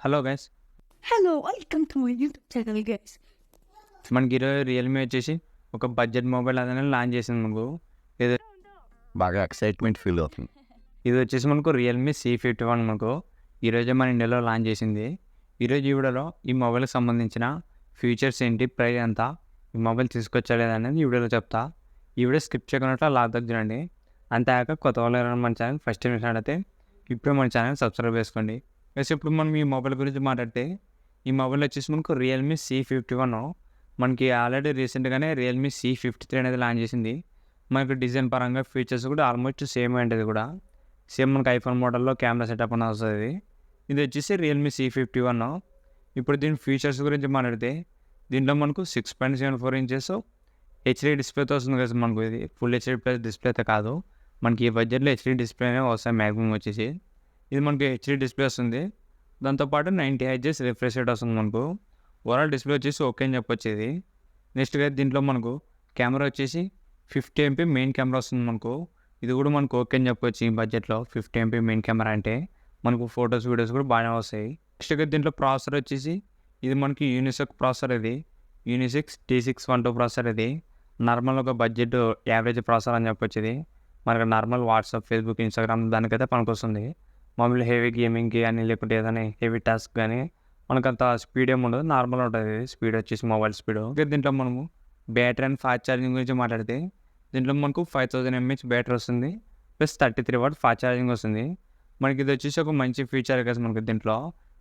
Hello guys, Hello, welcome to my YouTube channel, guys. మనకి ఈరోజు Realme వచ్చేసి ఒక బడ్జెట్ మొబైల్ అనేది లాంచ్ చేసింది మనకు. ఇది బాగా ఎక్సైట్మెంట్ ఫీల్ అవుతుంది. ఇది వచ్చేసి మనకు రియల్మీ C51 మనకు ఈరోజే మన ఇండియాలో లాంచ్ చేసింది. ఈరోజు ఈ వీడియోలో ఈ మొబైల్కి సంబంధించిన ఫీచర్స్ ఏంటి, ప్రైస్ ఎంత, ఈ మొబైల్ తీసుకొచ్చలేదనేది ఈ వీడియోలో చెప్తా. ఈ వీడియో స్కిప్ చేయకుండా లాగ్ తగ్గండి. అంతేకాక కొత్త వాళ్ళు ఎవరైనా మన ఛానల్ ఫస్ట్ టైం చూసినట్లయితే ఇప్పుడే మన ఛానల్ సబ్స్క్రైబ్ చేసుకోండి. ప్లస్ ఇప్పుడు మనం ఈ మొబైల్ గురించి మాట్లాడితే ఈ మొబైల్ వచ్చేసి మనకు రియల్మీ C51 మనకి ఆల్రెడీ రీసెంట్గానే రియల్మీ C53 అనేది లాంచ్ చేసింది. మనకు డిజైన్ పరంగా ఫీచర్స్ కూడా ఆల్మోస్ట్ సేమ్ ఉంటుంది కూడా. సేమ్ మనకు ఐఫోన్ మోడల్లో కెమెరా సెటప్ అని వస్తుంది. ఇది వచ్చేసి రియల్మీ C51. ఇప్పుడు దీని ఫీచర్స్ గురించి మాట్లాడితే దీంట్లో మనకు 6.74 ఇంచెస్ హెచ్డీ డిస్ప్లేతో వస్తుంది కదా. మనకు ఇది ఫుల్ హెచ్డీ ప్లస్ డిస్ప్లే అయితే కాదు, మనకి ఈ బడ్జెట్లో హెచ్డీ డిస్ప్లేనే వస్తాయి మ్యాక్సిమం వచ్చేసి. ఇది మనకి హెచ్డీ డిస్ప్లే వస్తుంది, దాంతోపాటు 90 హెర్ట్జ్ రిఫ్రెష్ రేట్ వస్తుంది మనకు. ఓవరాల్ డిస్ప్లే వచ్చేసి ఓకే అని చెప్పొచ్చు ఇది. నెక్స్ట్గా దీంట్లో మనకు కెమెరా వచ్చేసి 50 MP మెయిన్ కెమెరా వస్తుంది మనకు. ఇది కూడా మనకు ఓకే అని చెప్పొచ్చు ఈ బడ్జెట్లో. 50 MP మెయిన్ కెమెరా అంటే మనకు ఫొటోస్ వీడియోస్ కూడా బాగానే వస్తాయి. నెక్స్ట్గా దీంట్లో ప్రాసెసర్ వచ్చేసి ఇది మనకి యూనిసెక్ ప్రాసెసర్, ఇది యూనిసెక్స్ T612 ప్రాసెసర్. ఇది నార్మల్ ఒక బడ్జెట్ యావరేజ్ ప్రాసెసర్ అని చెప్పొచ్చు. ఇది మనకు నార్మల్ వాట్సాప్, ఫేస్బుక్, ఇన్స్టాగ్రామ్ దానికైతే పనికొస్తుంది. మామూలు హెవీ గేమింగ్కి కానీ లేకుంటే ఏదైనా హెవీ టాస్క్ కానీ మనకంత స్పీడ్ ఏమి ఉండదు, నార్మల్ ఉంటుంది స్పీడ్ వచ్చేసి మొబైల్ స్పీడ్. దీంట్లో మనము బ్యాటరీ అండ్ ఫాస్ట్ ఛార్జింగ్ గురించి మాట్లాడితే దీంట్లో మనకు 5000 mAh బ్యాటరీ వస్తుంది, ప్లస్ 33 వాట్ ఫాస్ట్ ఛార్జింగ్ వస్తుంది. మనకి ఇది వచ్చేసి ఒక మంచి ఫీచర్ కదా మనకి దీంట్లో.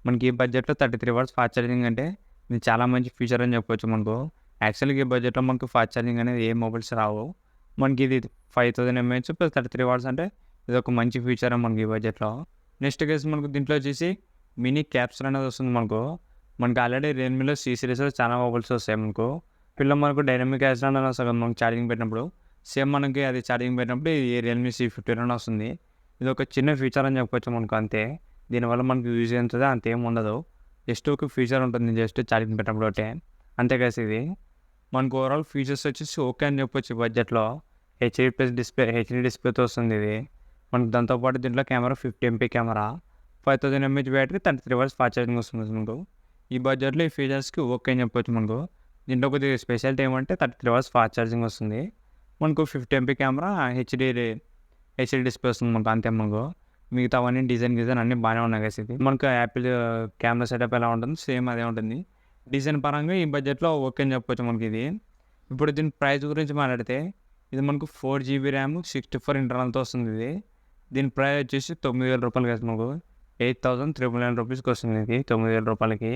మనకి ఈ బడ్జెట్లో 33 వాట్స్ ఫాస్ట్ ఛార్జింగ్ అంటే ఇది చాలా మంచి ఫీచర్ అని చెప్పొచ్చు మనకు. యాక్చువల్గా ఈ బడ్జెట్లో మనకు ఫాస్ట్ ఛార్జింగ్ అనేది ఏ మొబైల్స్ రావు. మనకి ఇది 5000 mAh ప్లస్ 33 వాట్స్ అంటే ఇది ఒక మంచి ఫీచర్ మనకి ఈ బడ్జెట్లో. నెక్స్ట్ కేసు మనకు దీంట్లో వచ్చేసి మినీ క్యాప్సూల్ అనేది వస్తుంది మనకు. మనకి ఆల్రెడీ రియల్మీలో C సిరీస్లో చాలా మొబైల్స్ వస్తాయి మనకు. మనకు డైనమిక్ క్యాప్సూల్ అనేది వస్తుంది మనకు ఛార్జింగ్ పెట్టినప్పుడు. సేమ్ మనకి అది ఛార్జింగ్ పెట్టినప్పుడు ఈ రియల్మీ C51 వస్తుంది. ఇది ఒక చిన్న ఫీచర్ అని చెప్పొచ్చు మనకు, అంతే. దీనివల్ల మనకు యూజ్ అవుతుంది అంతేం ఉండదు, జస్ట్ ఒక ఫీచర్ ఉంటుంది జస్ట్ ఛార్జింగ్ పెట్టినప్పుడు ఒకటే, అంతే కదా. ఇది మనకు ఓవరాల్ ఫీచర్స్ వచ్చేసి ఓకే అని చెప్పొచ్చు బడ్జెట్లో. హెచ్డీ ప్లస్ డిస్ప్లే, హెచ్డీ డిస్ప్లేతో వస్తుంది ఇది మనకు. దాంతోపాటు దీంట్లో camera 50 MP camera, 5000 mAh battery, 33 watts fast charging వస్తుంది మనకు. ఈ బడ్జెట్లో ఈ ఫీచర్స్కి ఓకే అని చెప్పొచ్చు మనకు. దీంట్లో కొద్దిగా స్పెషాలిటీ ఏమంటే 33 వాట్స్ ఫాస్ట్ ఛార్జింగ్ వస్తుంది మనకు. 50 MP కెమెరా, హెచ్డీ డిస్ప్లే వస్తుంది మనకు, అంతే మనకు. మిగతా అవన్నీ డిజైన్ అన్నీ బాగానే ఉన్నాయి కదా. ఇది మనకు యాపిల్ కెమెరా సెటప్ ఎలా ఉంటుంది సేమ్ అదే ఉంటుంది. డిజైన్ పరంగా ఈ బడ్జెట్లో ఓకే అని చెప్పొచ్చు మనకి ఇది. ఇప్పుడు దీని ప్రైస్ గురించి మాట్లాడితే ఇది మనకు 4GB ర్యామ్, 64 ఇంటర్నల్తో వస్తుంది ఇది. దీని ప్రైస్ వచ్చేసి 9000 రూపాయలు కదా మనకు. 8,399 రూపీస్కి వస్తుంది ఇది 9000 రూపాయలకి.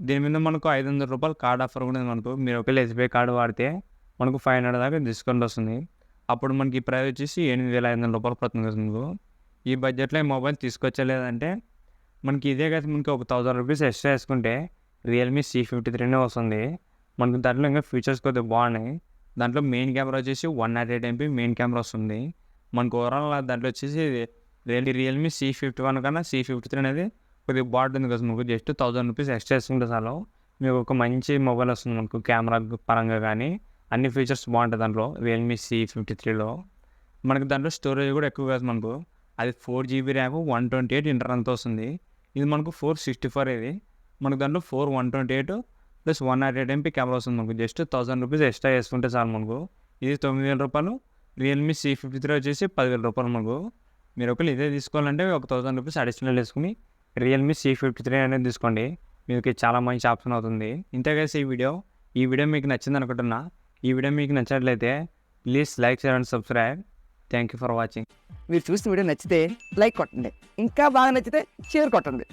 దీని మీద మనకు 500 రూపాయలు కార్డ్ ఆఫర్ కూడా ఉంది మనకు. మీరు ఒకవేళ SBI కార్డు వాడితే మనకు 500 దాకా డిస్కౌంట్ వస్తుంది. అప్పుడు మనకి ఈ ప్రైస్ వచ్చేసి 8500 రూపాయలు పడుతుంది కదా మనకు. ఈ బడ్జెట్లో ఈ మొబైల్ తీసుకొచ్చలేదంటే మనకి ఇదే కదా మనకి ఒక 1000 రూపీస్ ఎక్స్ట్రా వేసుకుంటే రియల్మీ C53 వస్తుంది మనకు. దాంట్లో ఇంకా ఫీచర్స్ కొద్దిగా బాగున్నాయి. దాంట్లో మెయిన్ కెమెరా వచ్చేసి 108 MP మెయిన్ కెమెరా వస్తుంది మనకు. ఓవరాల్ దాంట్లో వచ్చేసి రియల్మీ C51 కన్నా C53 అనేది కొద్దిగా బాగుంటుంది కదా మనకు. జస్ట్ 1000 రూపీస్ ఎక్స్ట్రా వేసుకుంటే చాలు మీకు ఒక మంచి మొబైల్ వస్తుంది మనకు. కెమెరా పరంగా కానీ అన్ని ఫీచర్స్ బాగుంటాయి దాంట్లో రియల్మీ C53లో. మనకి దాంట్లో స్టోరేజ్ కూడా ఎక్కువ కాదు మనకు. అది 4GB ర్యామ్, 128 ఇంటర్నల్తో వస్తుంది. ఇది మనకు 464 ఇది మనకు. దాంట్లో 128 ప్లస్ 108 MP కెమెరా వస్తుంది మనకు. జస్ట్ 1000 రూపీస్ ఎక్స్ట్రా వేసుకుంటే చాలు మనకు. ఇది 9000 రూపాయలు. రియల్మీ C53 వచ్చేసి 10,000 రూపాయలు మనకు. మీరు ఒకవేళ ఇదే తీసుకోవాలంటే ఒక 1000 రూపీస్ అడిషనల్ వేసుకుని రియల్మీ C53 అనేది తీసుకోండి, మీకు చాలా మంచి ఆప్షన్ అవుతుంది. ఇంతేగా ఈ వీడియో మీకు నచ్చింది అనుకుంటున్నా. ఈ వీడియో మీకు నచ్చినట్లయితే please like, share and subscribe. Thank you for watching. మీరు చూసిన వీడియో నచ్చితే లైక్ కొట్టండి, ఇంకా బాగా నచ్చితే షేర్ కొట్టండి.